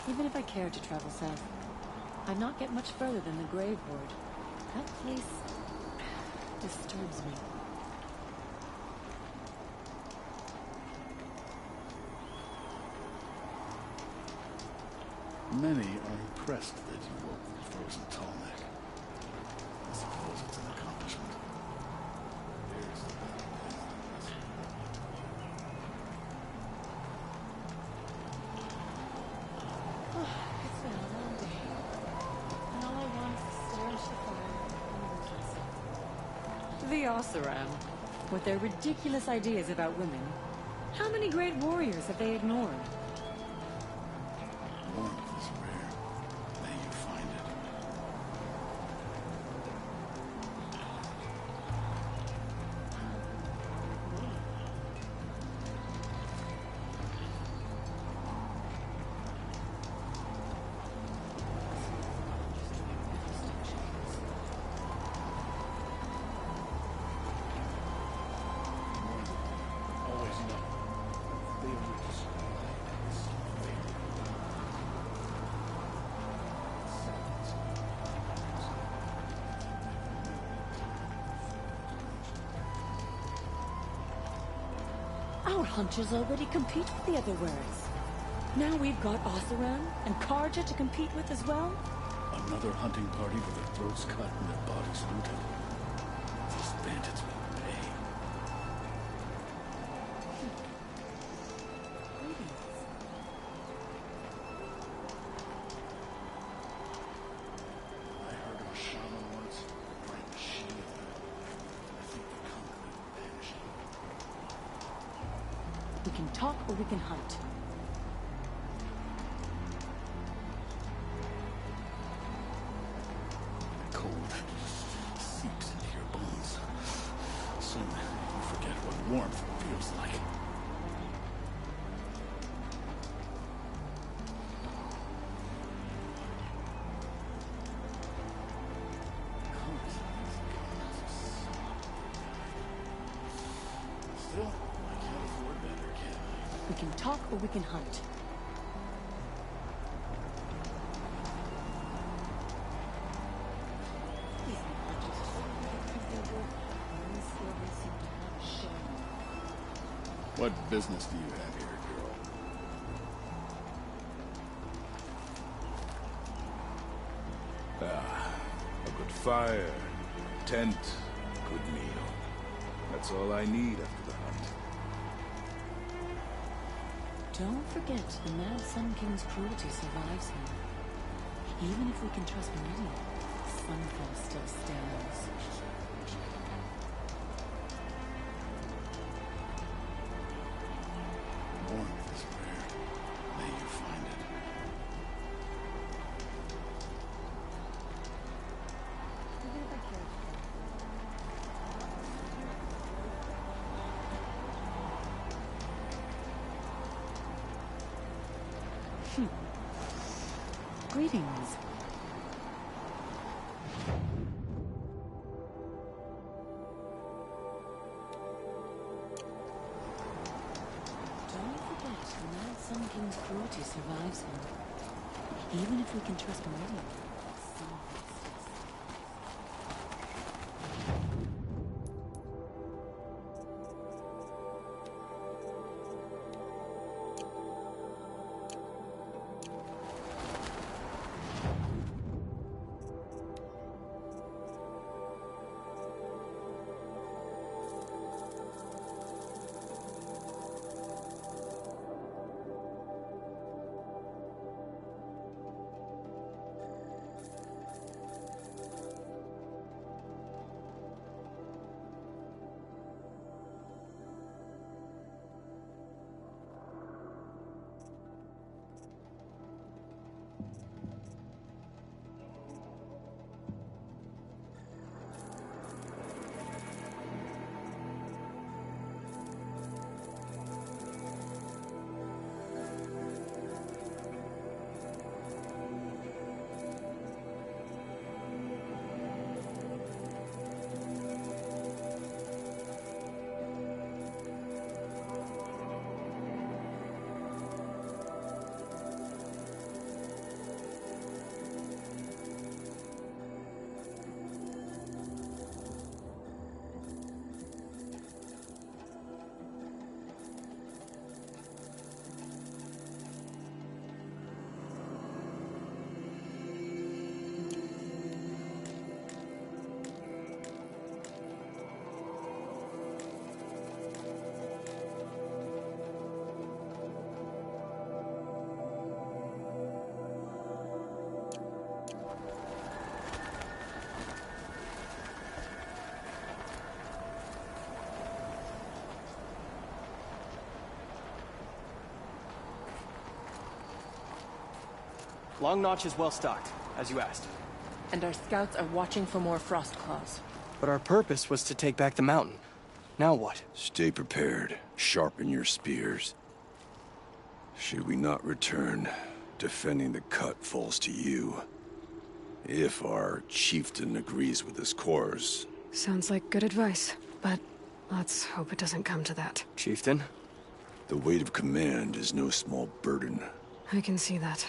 Even if I cared to travel south, I'd not get much further than the Grave Ward. That place disturbs me. Many are impressed that you woke the frozen tallneck. I suppose it's an accomplishment. Here's the It's been a long day, and all I want is to stare into the fire and lose myself. The Oseram, with their ridiculous ideas about women. How many great warriors have they ignored? warmth is rare. May you find it. Always know. They reach. Our hunters already compete with the other words. Now we've got Oseram and Karja to compete with as well? Another hunting party with their throats cut and their bodies looted. These bandits will pay. I heard of a shaman once, right machine. I think the concrete will vanish. We can talk or we can hunt. The cold seeps into your bones. Soon you forget what warmth feels like. Still, I can't afford better, can I? We can talk or we can hunt. What business do you have here, girl? A good fire, tent, good meal. That's all I need after the hunt. Don't forget, the Mad Sun King's cruelty survives him. Even if we can trust Meridian, Sunfall still stands. Warmth is rare. May you find it. Greetings. Don't forget, the Mad Sun King's cruelty survives him. Even if we can trust Meridian. Long Notch is well stocked, as you asked. And our scouts are watching for more frost claws. But our purpose was to take back the mountain. Now what? Stay prepared. Sharpen your spears. Should we not return, defending the cut falls to you. If our chieftain agrees with his course. Sounds like good advice, but let's hope it doesn't come to that. Chieftain? The weight of command is no small burden. I can see that.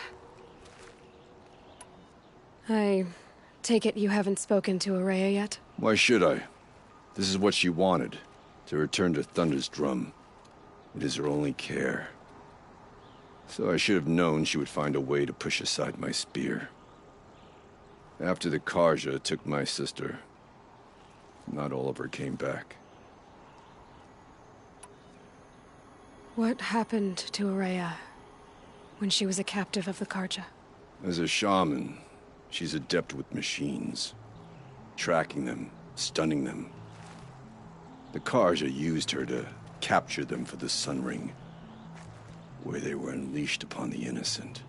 I take it you haven't spoken to Araya yet? Why should I? This is what she wanted. To return to Thunder's drum. It is her only care. So I should have known she would find a way to push aside my spear. After the Karja took my sister, not all of her came back. What happened to Araya when she was a captive of the Karja? As a shaman, she's adept with machines. Tracking them, stunning them. The Karja used her to capture them for the Sun Ring, where they were unleashed upon the innocent.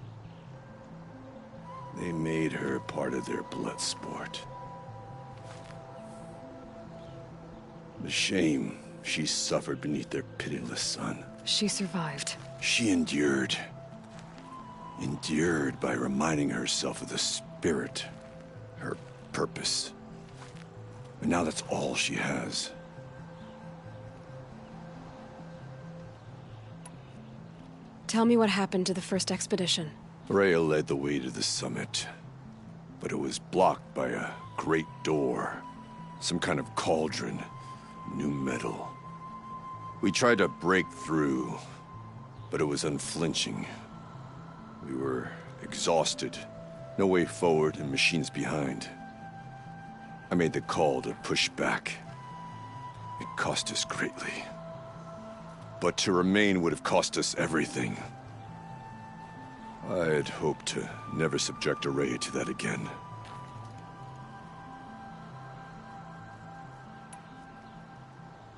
They made her part of their blood sport. The shame she suffered beneath their pitiless sun. She survived. She endured. Endured by reminding herself of the spirit, her purpose. And now that's all she has. Tell me what happened to the first expedition. Rhea led the way to the summit, but it was blocked by a great door. Some kind of cauldron, new metal. We tried to break through, but it was unflinching. We were exhausted, no way forward and machines behind. I made the call to push back. It cost us greatly. But to remain would have cost us everything. I had hoped to never subject Araya to that again.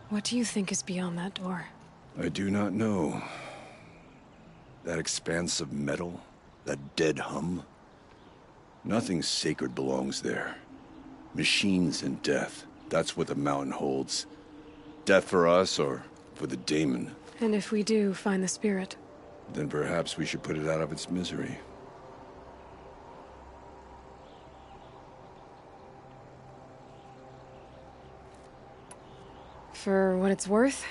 What do you think is beyond that door? I do not know. That expanse of metal, that dead hum. Nothing sacred belongs there. Machines and death, that's what the mountain holds. Death for us or for the daemon. And if we do find the spirit? Then perhaps we should put it out of its misery. For what it's worth,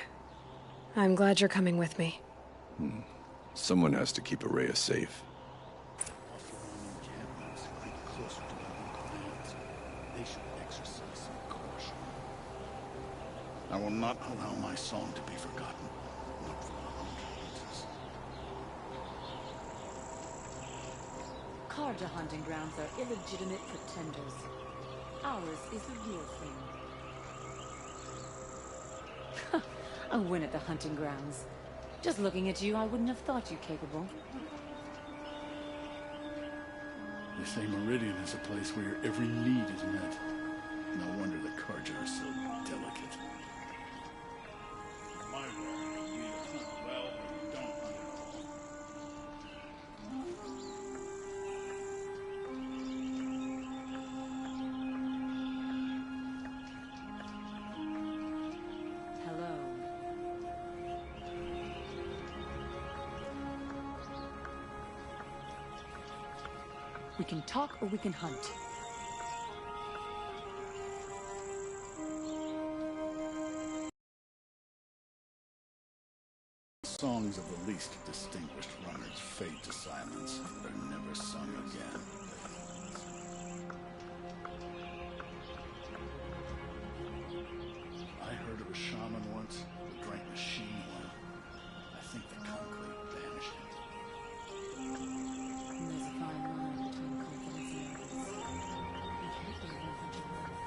I'm glad you're coming with me. Someone has to keep Araya safe. I will not allow my song to be forgotten. Not for a hundred princes. Karja hunting grounds are illegitimate pretenders. Ours is the real thing. A win at the hunting grounds. Just looking at you, I wouldn't have thought you capable. They say Meridian is a place where every need is met. No wonder the Karja are so delicate. My word, we hunt well, but we don't hunt at all. Hello. We can talk or we can hunt. Songs of the least distinguished runners fade to silence and are never sung again. I heard of a shaman once who drank machine oil. I think the conclave banished him. And there's a fine line between confidence and arrogance.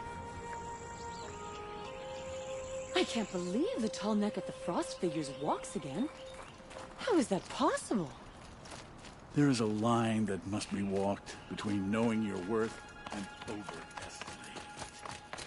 I can't believe the tall neck at the Frost figures walks again. How is that possible? There is a line that must be walked between knowing your worth and overestimating it.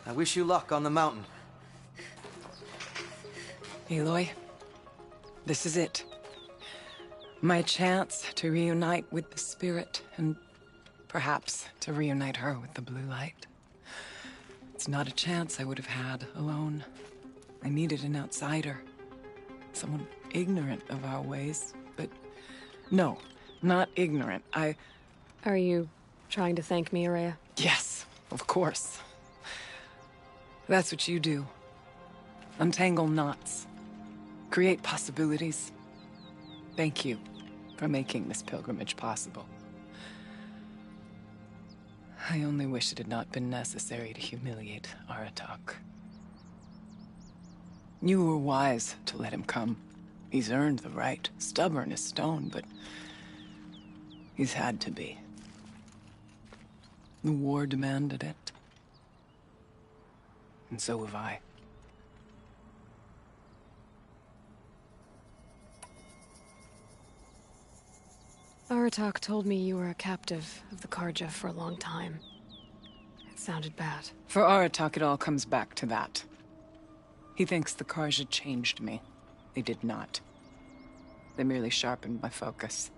I wish you luck on the mountain. Aloy, this is it. My chance to reunite with the spirit, and perhaps to reunite her with the blue light. It's not a chance I would have had alone. I needed an outsider. Someone ignorant of our ways, but no, not ignorant. Are you trying to thank me, Araya? Yes, of course. That's what you do. Untangle knots. Create possibilities. Thank you for making this pilgrimage possible. I only wish it had not been necessary to humiliate Aratak. You were wise to let him come. He's earned the right. Stubborn as stone, but he's had to be. The war demanded it. And so have I. Aratak told me you were a captive of the Karja for a long time. It sounded bad. For Aratak, it all comes back to that. He thinks the Karja changed me. They did not. They merely sharpened my focus.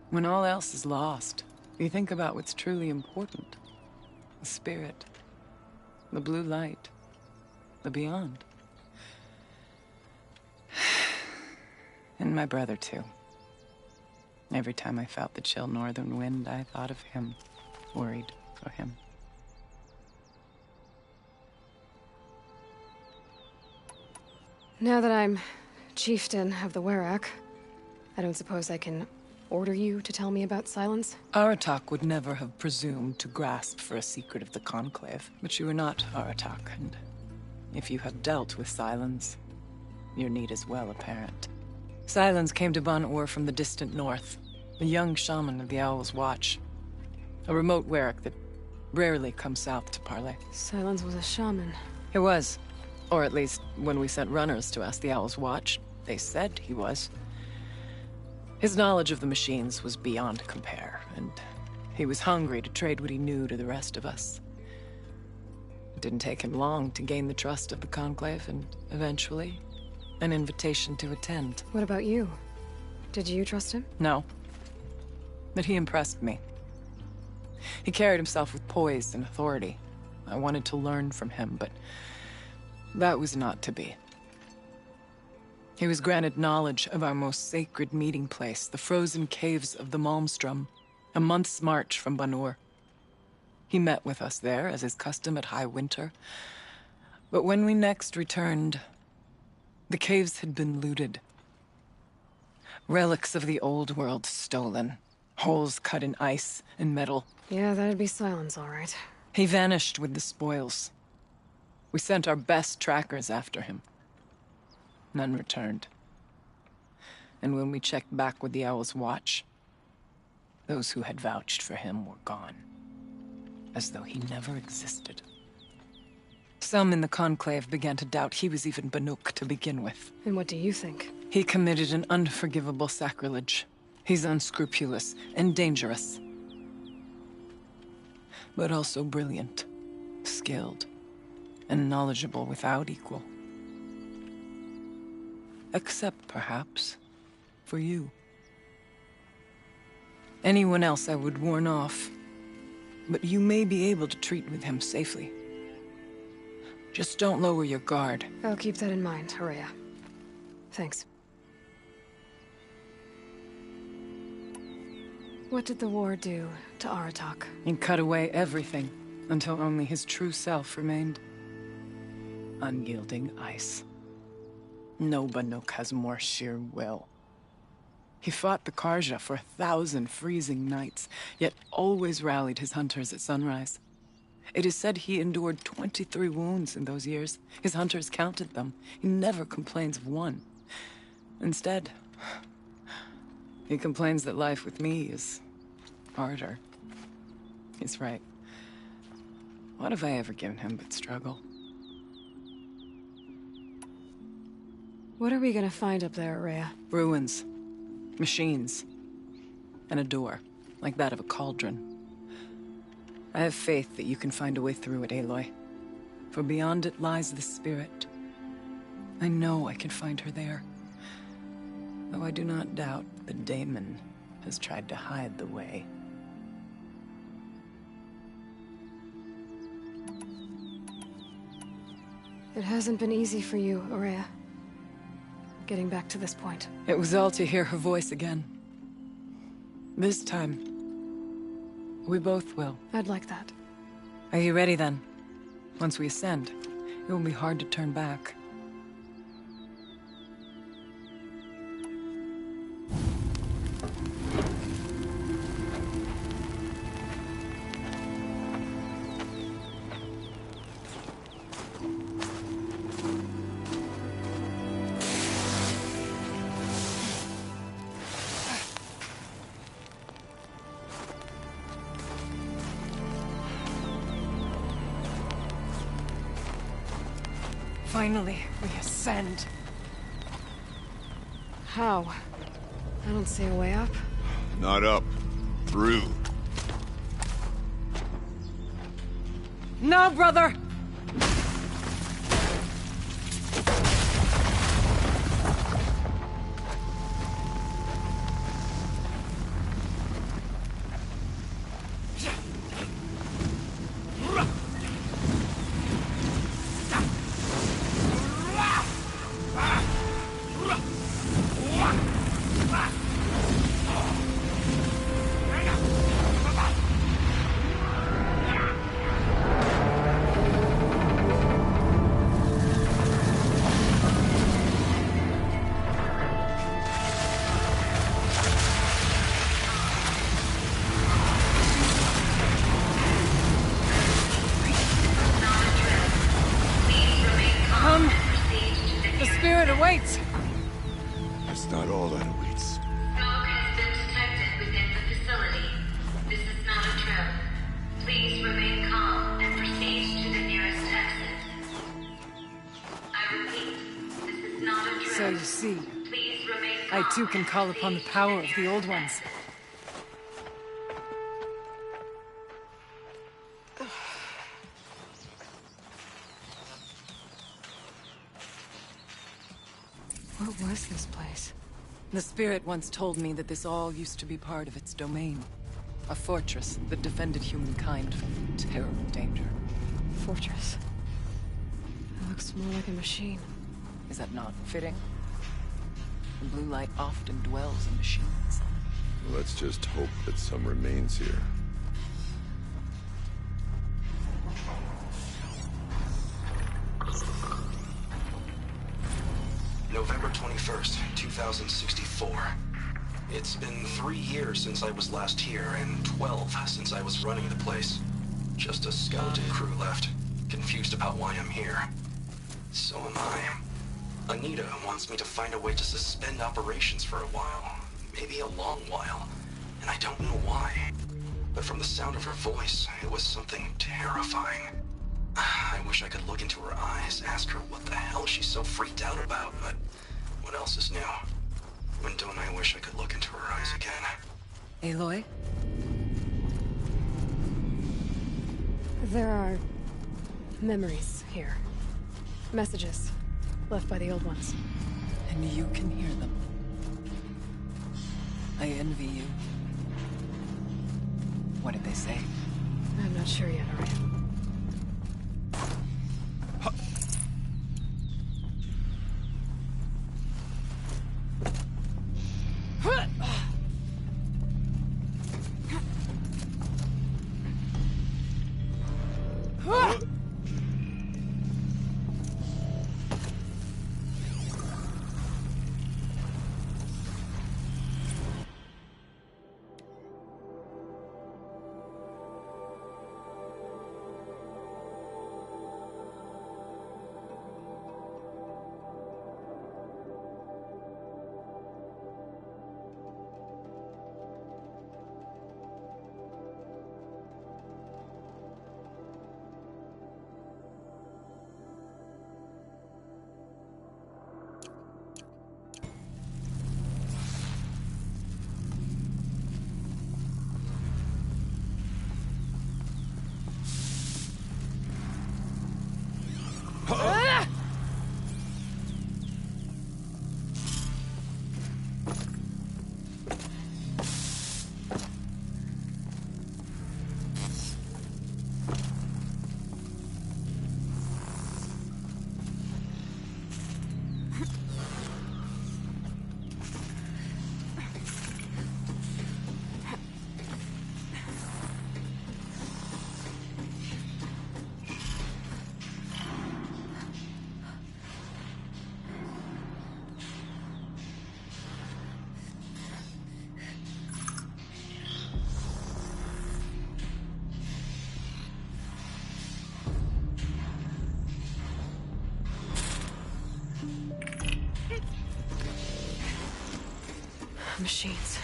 When all else is lost, you think about what's truly important. The spirit. The blue light. The beyond. And my brother, too. Every time I felt the chill northern wind, I thought of him. Worried for him. Now that I'm chieftain of the Werak, I don't suppose I can order you to tell me about Silence? Aratak would never have presumed to grasp for a secret of the Conclave. But you are not Aratak, and if you have dealt with Silence, your need is well apparent. Silence came to Ban-Ur from the distant north, a young shaman of the Owl's Watch. A remote Werak that rarely comes south to parley. Silence was a shaman. He was. Or at least, when we sent runners to ask the Owl's Watch, they said he was. His knowledge of the machines was beyond compare, and he was hungry to trade what he knew to the rest of us. It didn't take him long to gain the trust of the Conclave, and eventually, an invitation to attend. What about you? Did you trust him? No. But he impressed me. He carried himself with poise and authority. I wanted to learn from him, but that was not to be. He was granted knowledge of our most sacred meeting place, the frozen caves of the Malmstrom, a month's march from Ban-Ur. He met with us there, as is custom at high winter. But when we next returned, the caves had been looted. Relics of the old world stolen. Holes cut in ice and metal. Yeah, that'd be Silence, all right. He vanished with the spoils. We sent our best trackers after him. None returned. And when we checked back with the Owl's Watch, those who had vouched for him were gone. As though he never existed. Some in the Conclave began to doubt he was even Banuk to begin with. And what do you think? He committed an unforgivable sacrilege. He's unscrupulous and dangerous. But also brilliant, skilled, and knowledgeable without equal. Except, perhaps, for you. Anyone else I would warn off, but you may be able to treat with him safely. Just don't lower your guard. I'll keep that in mind, Araya. Thanks. What did the war do to Aratak? It cut away everything, until only his true self remained. Unyielding ice. No Banuk has more sheer will. He fought the Karja for 1,000 freezing nights, yet always rallied his hunters at sunrise. It is said he endured 23 wounds in those years. His hunters counted them. He never complains of one. Instead, he complains that life with me is harder. He's right. What have I ever given him but struggle? What are we gonna find up there, Araya? Ruins. Machines. And a door, like that of a cauldron. I have faith that you can find a way through it, Aloy. For beyond it lies the spirit. I know I can find her there. Though I do not doubt the daemon has tried to hide the way. It hasn't been easy for you, Aurea. Getting back to this point. It was all to hear her voice again. This time, we both will. I'd like that. Are you ready then? Once we ascend, it will be hard to turn back. Finally, we ascend. How? I don't see a way up. Not up. Through. No, brother! Awaits. That's not all that awaits. Smoke has been detected within the facility. This is not a trap. Please remain calm and proceed to the nearest exit. I repeat, this is not a trap. So you see, Please remain calm. I too can call upon the power of the old ones. What was this place? The spirit once told me that this all used to be part of its domain. A fortress that defended humankind from terrible danger. Fortress. It looks more like a machine. Is that not fitting? The blue light often dwells in machines. Let's just hope that some remains here. November 21st, 2064. It's been 3 years since I was last here, and 12 since I was running the place. Just a skeleton crew left, confused about why I'm here. So am I. Anita wants me to find a way to suspend operations for a while. Maybe a long while. And I don't know why. But from the sound of her voice, it was something terrifying. I wish I could look into her eyes, ask her what the hell she's so freaked out about, but what else is new? When don't I wish I could look into her eyes again? Aloy? There are memories here. Messages left by the old ones. And you can hear them. I envy you. What did they say? I'm not sure yet, Aurea. Machines.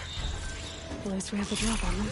At least we have the drop on them.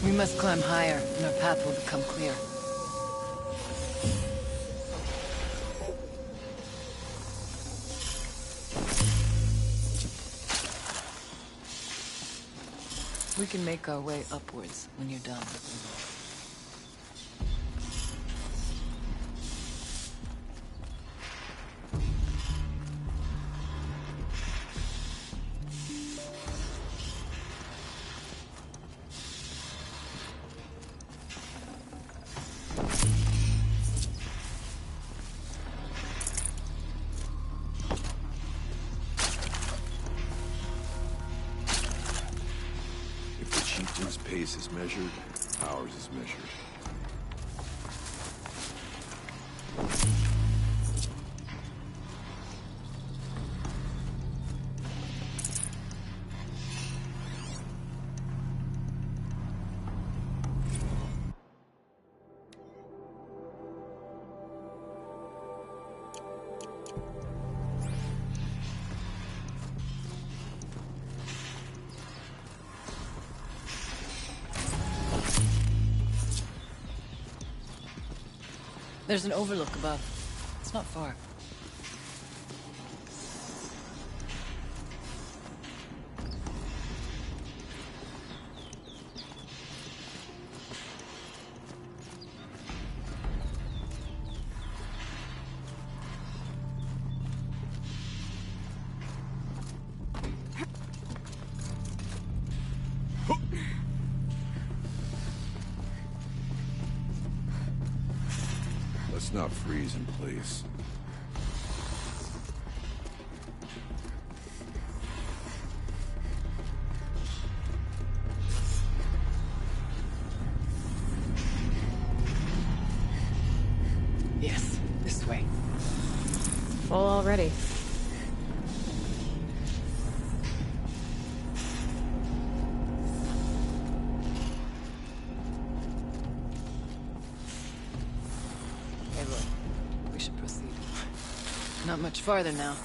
We must climb higher, and our path will become clear. We can make our way upwards when you're done. His pace is measured, ours is measured. There's an overlook above. It's not far. Let's not freeze in place. Yes, this way. Full already. Aloy, we should proceed. Not much farther now.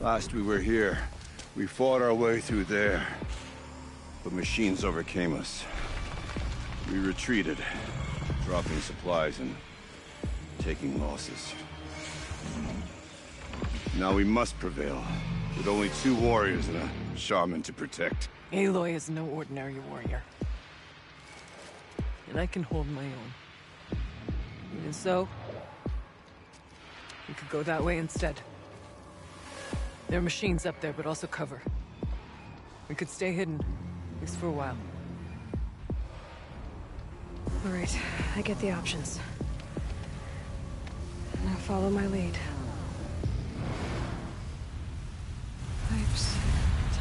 Last we were here, we fought our way through there. But machines overcame us. We retreated, dropping supplies and taking losses. Now we must prevail, with only 2 warriors and a shaman to protect. Aloy is no ordinary warrior. And I can hold my own. Even so, we could go that way instead. There are machines up there, but also cover. We could stay hidden, at least for a while. All right, I get the options. Now follow my lead. Pipes,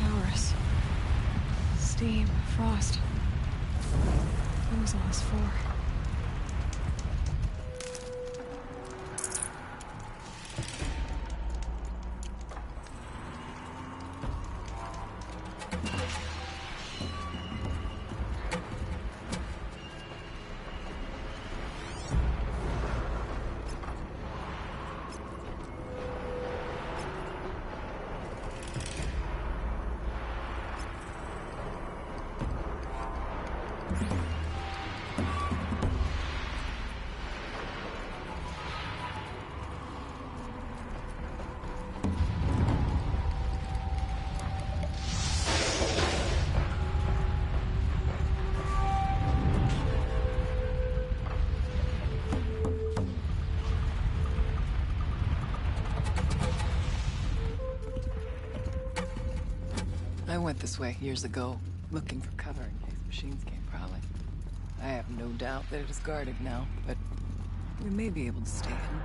towers, steam, frost. What was all this for? I went this way years ago, looking for cover in case machines came prowling. I have no doubt that it is guarded now, but we may be able to stay hidden.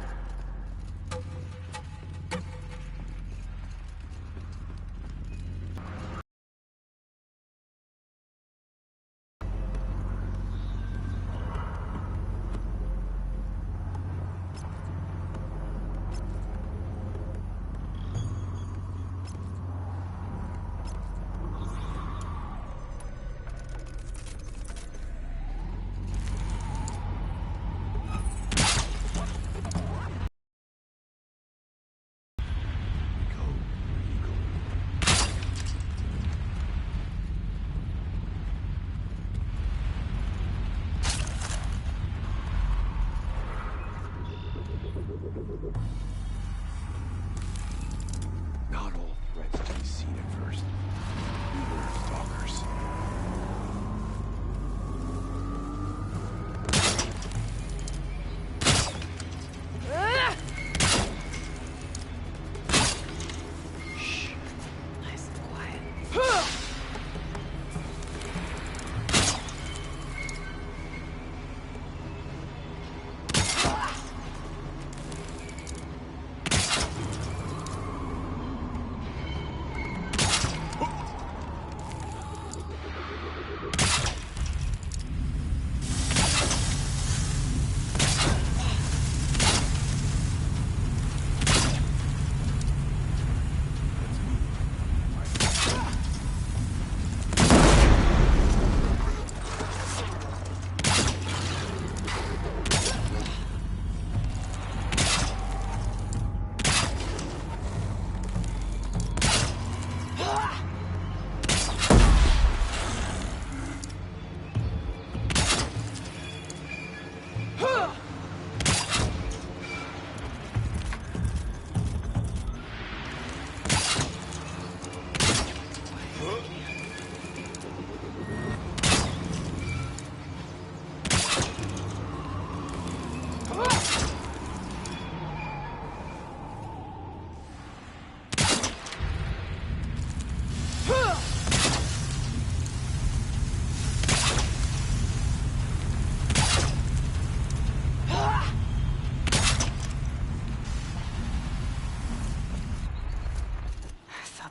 Not all threats to be seen at first. Beware of stalkers. Shh. Nice and quiet.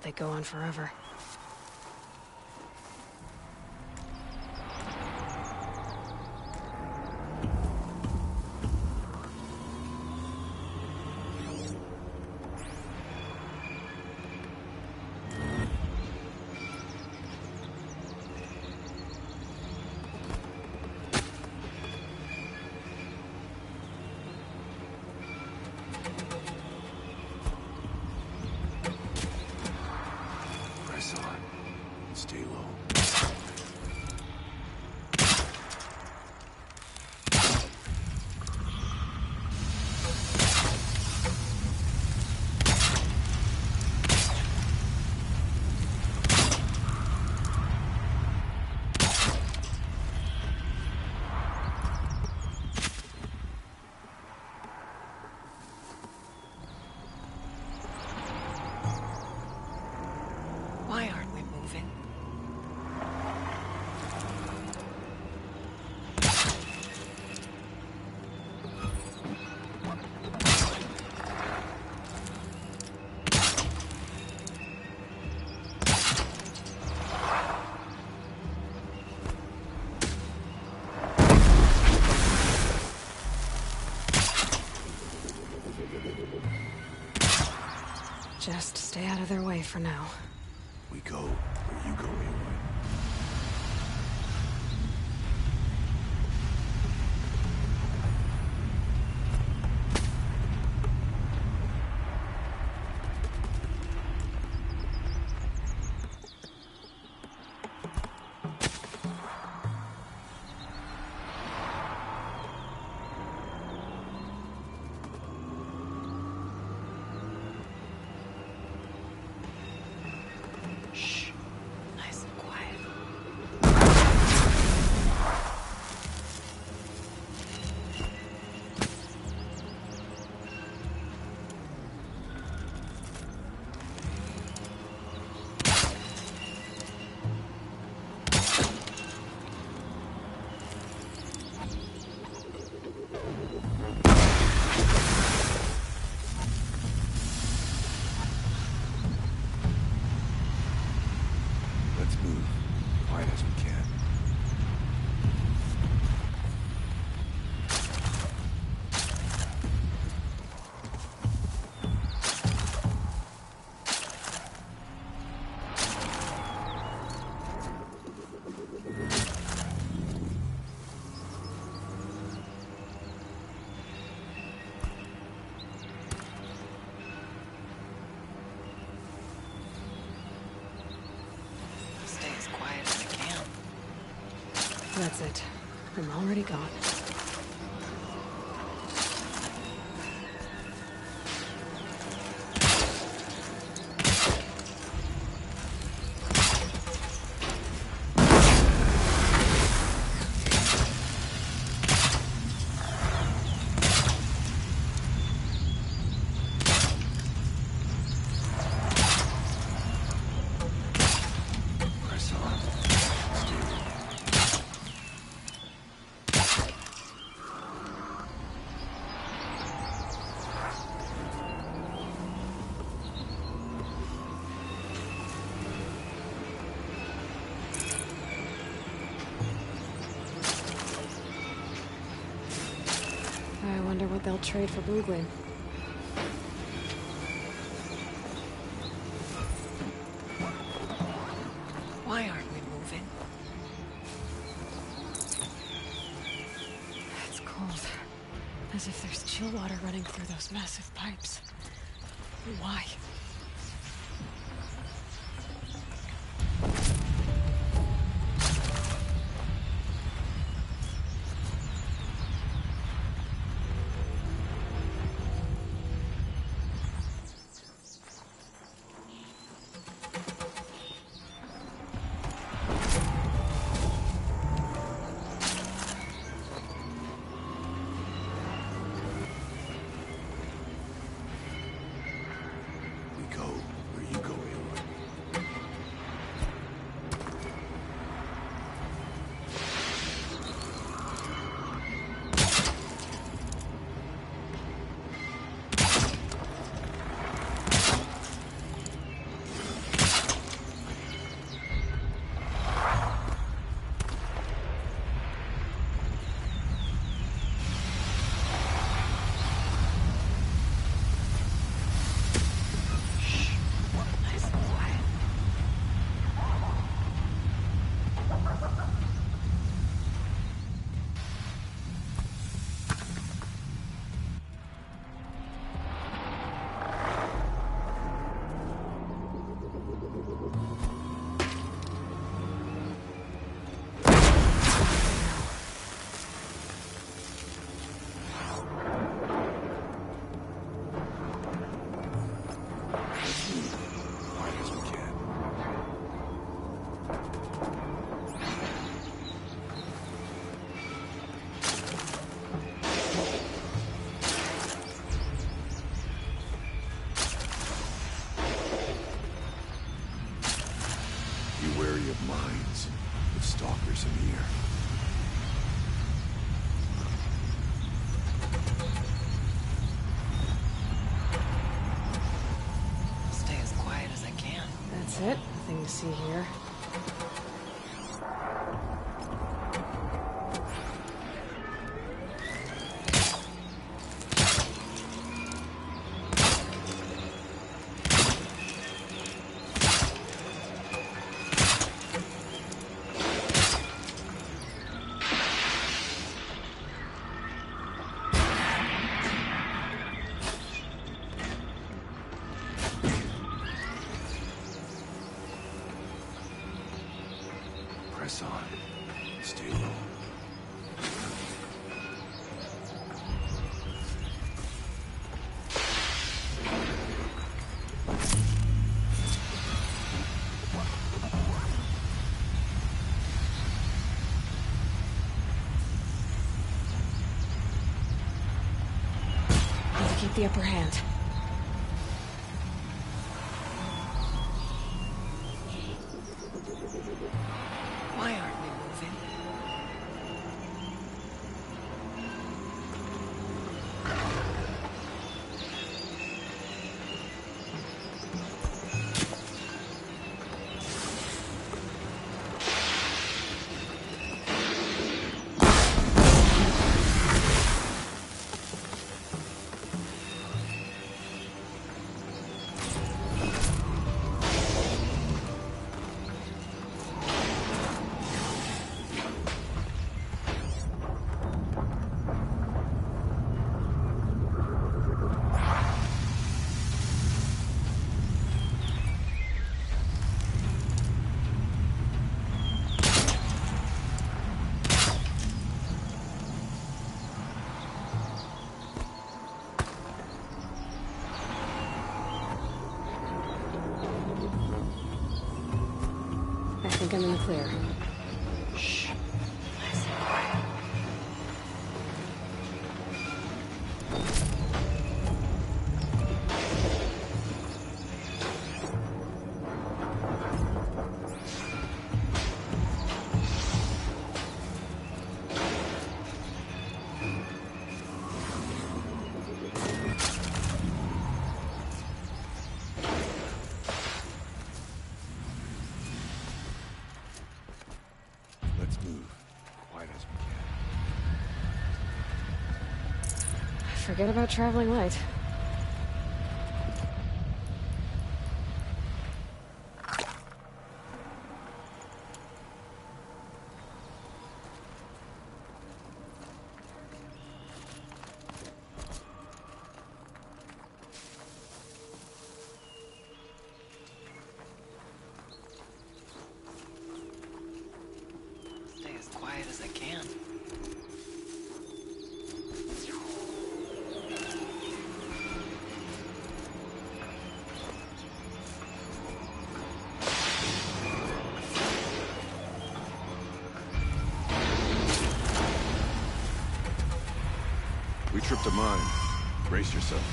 They go on forever. Stay low. Stay out of their way for now. We go where you go, Aloy. Nice and quiet. Let's move. Quiet as we can. Stay as quiet as I can. That's it. I'm already gone. Press on. Stay with me. I wonder what they'll trade for Blue Gleam. Why aren't we moving? It's cold. As if there's chill water running through those massive pipes. Why? We go where you go, Aloy. Nice and quiet. Quiet as we can. Be wary of mines, with stalkers in the air. Stay as quiet as I can. That's it. Nothing to see here. Press on. Steel. Need to keep the upper hand. Why aren't we moving? I think I'm in the clear. Shh. Let's move. Quiet as we can. Forget about traveling light. Stay as quiet as I can. We tripped a mine. Brace yourself.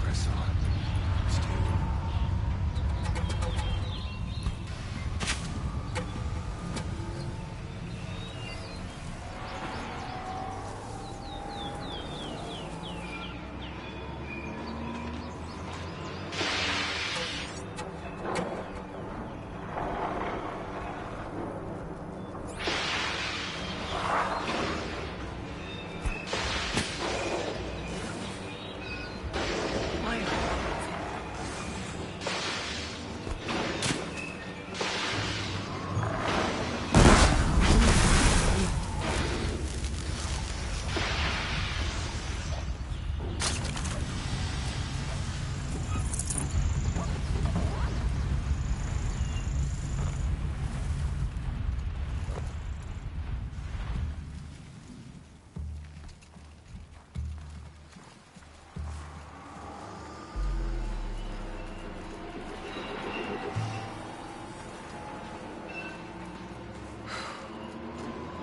Press on. Steel. Why aren't we moving?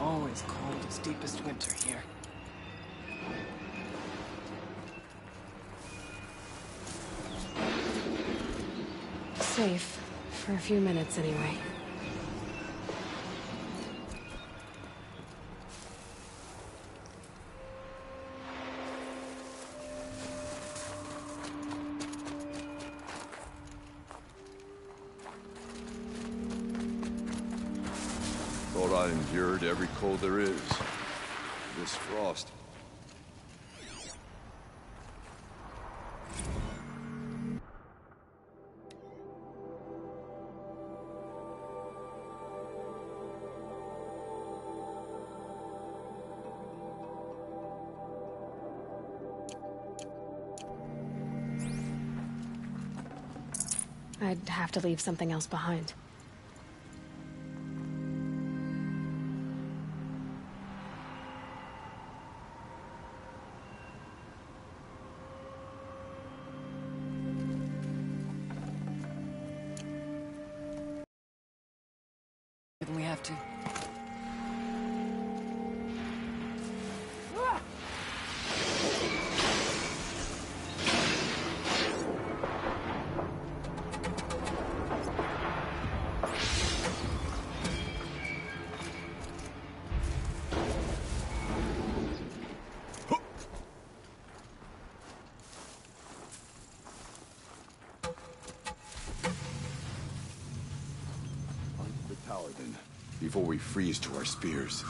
Always coldest, deepest winter here. Safe. For a few minutes, anyway. Thought I endured every cold there is. This frost. I'd have to leave something else behind. We have to. The tower, then, before we freeze to our spears.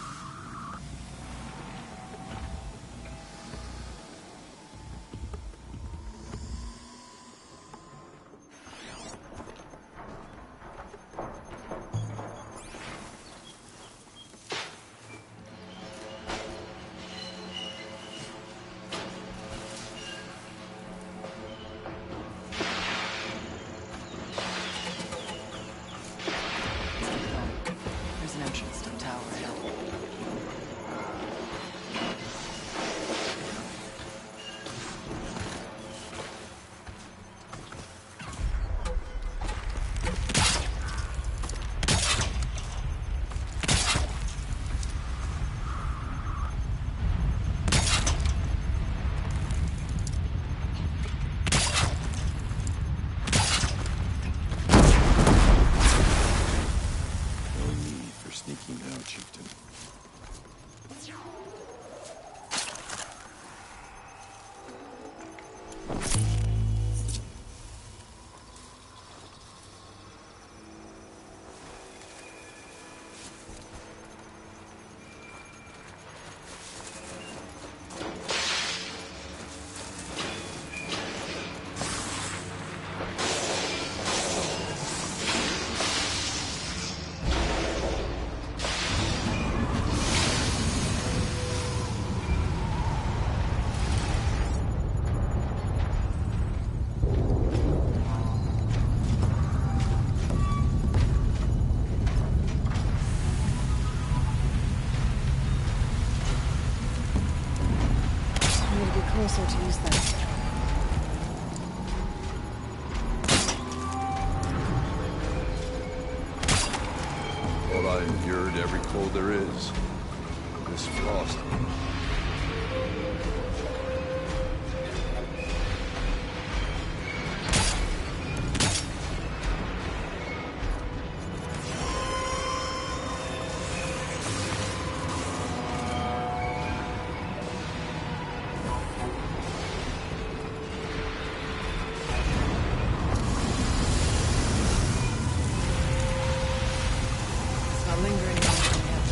There's an entrance to the tower ahead. No need for sneaking now, chieftain. I need to be closer to use this. Well, I endured every cold there is. This frost. It's not lingering longer yet.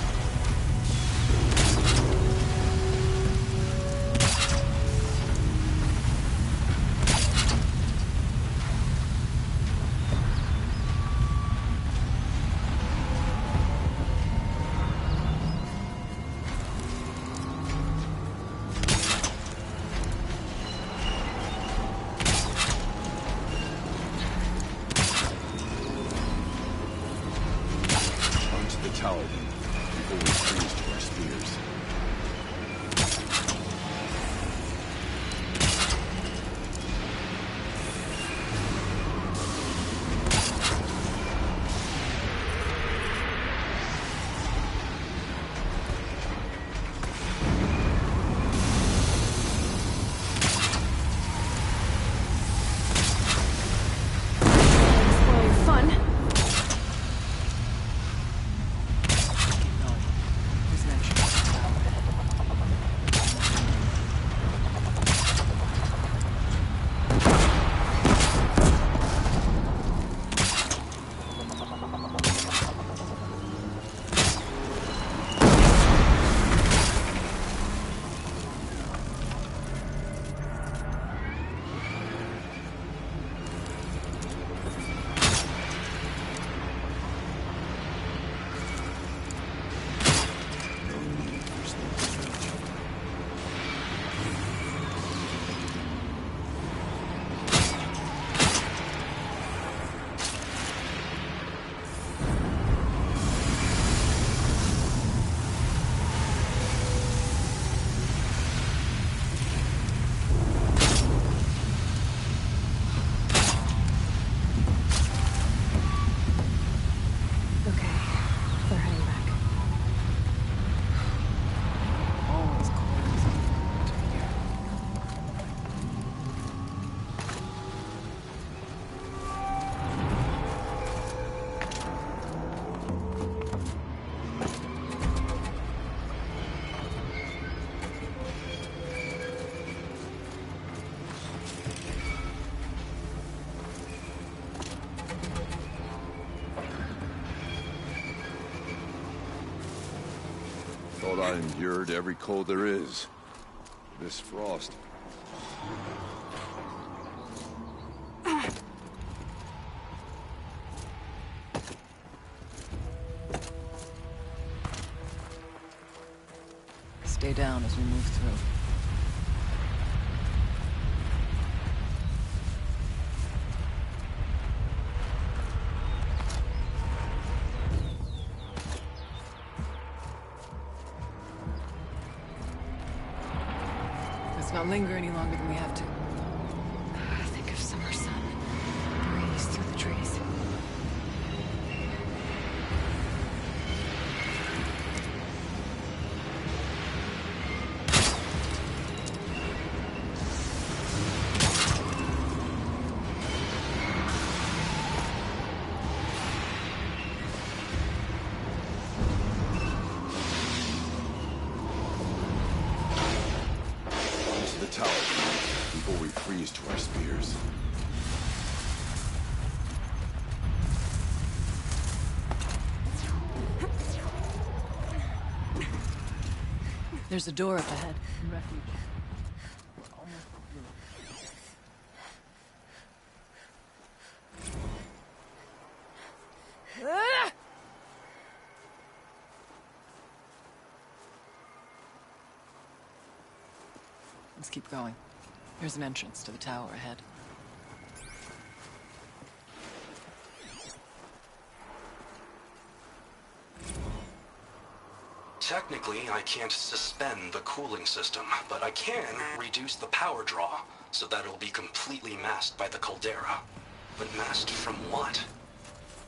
Thought I endured every cold there is. This frost. Stay down as we move through. Let's not linger any longer than we have to. Think of summer sun. Breeze through the trees. Before we freeze to our spears. There's a door up ahead. Refuge. Let's keep going. There's an entrance to the tower ahead. Technically, I can't suspend the cooling system, but I can reduce the power draw, so that it'll be completely masked by the caldera. But masked from what?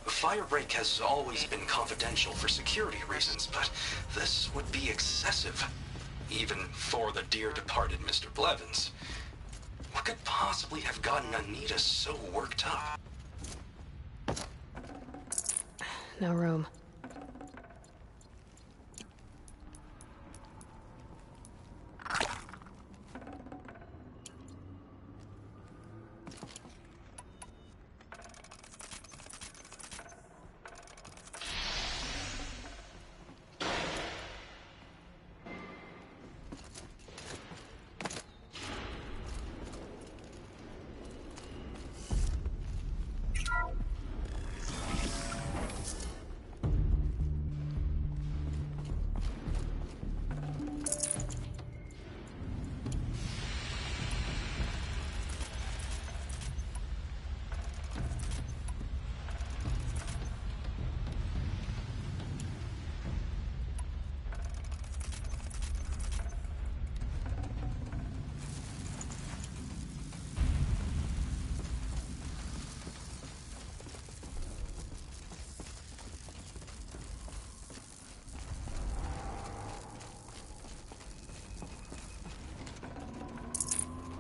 The firebreak has always been confidential for security reasons, but this would be excessive. Even for the dear departed Mr. Blevins. What could possibly have gotten Anita so worked up? No room.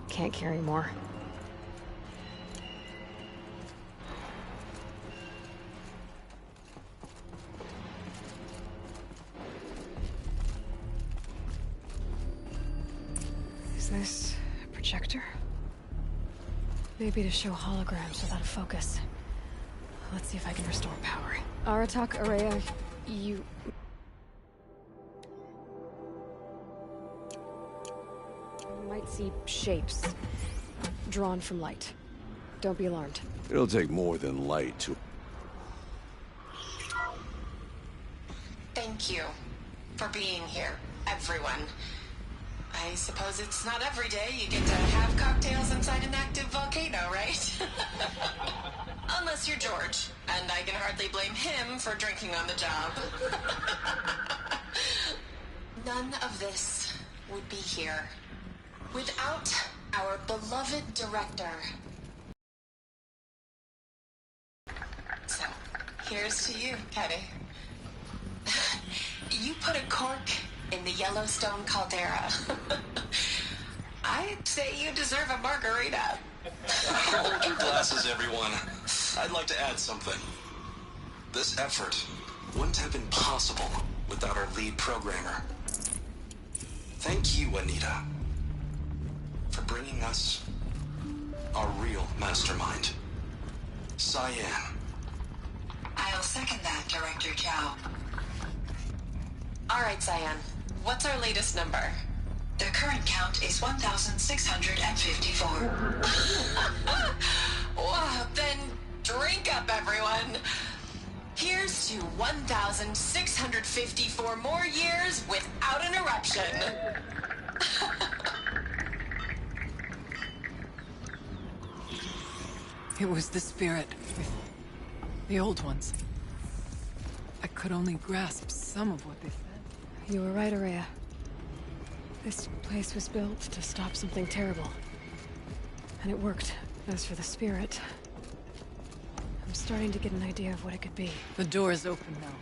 Can't carry more. Is this a projector? Maybe to show holograms without a focus. Let's see if I can restore power. Aratak, Araya, you... might see shapes drawn from light. Don't be alarmed. It'll take more than light to... Thank you for being here, everyone. I suppose it's not every day you get to have cocktails inside an active volcano, right? Unless you're George, and I can hardly blame him for drinking on the job. None of this would be here without our beloved director. So, here's to you, Kenny. You put a cork in the Yellowstone caldera. I'd say you deserve a margarita. Hold your glasses, everyone. I'd like to add something. This effort wouldn't have been possible without our lead programmer. Thank you, Anita, for bringing us our real mastermind, Cyan. I'll second that, Director Chow. All right, Cyan. what's our latest number? The current count is 1,654. Wow, then drink up, everyone. Here's to 1,654 more years without an eruption. It was the spirit. The old ones. I could only grasp some of what they said. You were right, Araya. This place was built to stop something terrible. And it worked. As for the spirit, I'm starting to get an idea of what it could be. The door is open now.